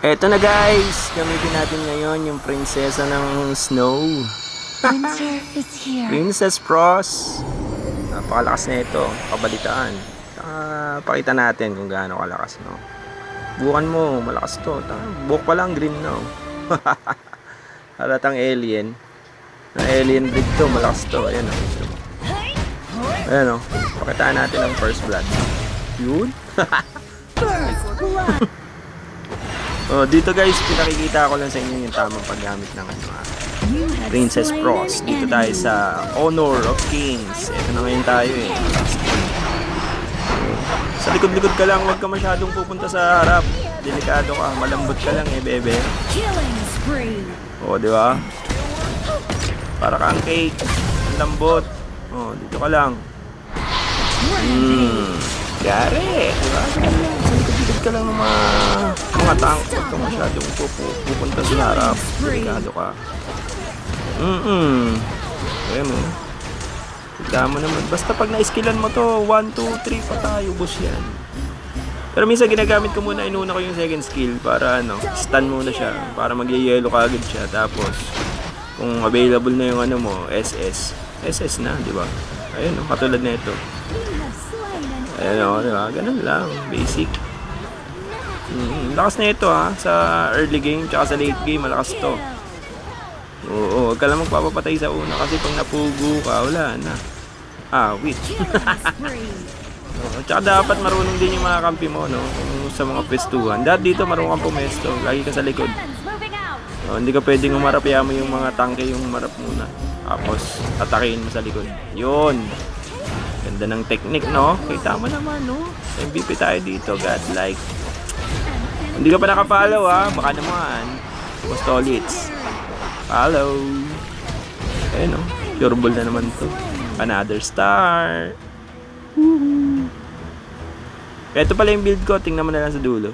Eto na guys, gamitin natin ngayon yung prinsesa ng snow. Winter is here. Princess Frost. Napakalakas na ito, kabalitaan. Pakita natin kung gaano kalakas, no? Bukan mo, malakas to. Buhok pa lang, green na. Halatang alien. Na alien breed to, malakas to. Ayan o. Ayan o. Pakitaan natin ang first blood. Yun. Dito guys, pinakikita ko lang sa inyo yung tamang paggamit ng Princess Frost. Dito tayo sa Honor of Kings. Ito na ngayon tayo eh. Sa likod-likod ka lang, huwag ka masyadong pupunta sa harap. Delikado ka, malambot ka lang eh, bebe. Di ba? Para kang cake. Ang lambot. Dito ka lang. Gare. Diba? Likod ka lang ng mga tank. Huwag ka masyadong pupunta sa harap. Delikado ka. Ayan mo. Tignan mo naman. Basta pag na-skillan mo to, 1, 2, 3 pa tayo. Boss yan. Pero minsan ginagamit ko muna, inuna ko yung second skill para stun muna siya. Para mag-yellow ka agad siya. Tapos, kung available na yung mo, SS na, di ba? Ayun katulad na ito. Ayun di ba? Ganun lang. Basic. Lakas na ito sa early game, tsaka sa late game, malakas to. Huwag ka lang magpapapatay sa una kasi pag napugo ka, wala na. Wait. Tsaka dapat marunong din yung mga kampi mo, no? Sa mga pwestuhan. Dahil dito marunong kang pumesto. Lagi ka sa likod. Hindi ka pwedeng umarap. Mo yung mga tangke yung umarap muna. Tapos, atakihin mo sa likod. Yun. Ganda ng technique, no? Kita mo naman, no? MVP tayo dito. Godlike. Hindi ka pa nakapollow, baka naman. Apostolits. Follow. Ayun, no? Pure ball na naman to. Another star. Ito pala yung build ko. Tingnan mo na lang sa dulo.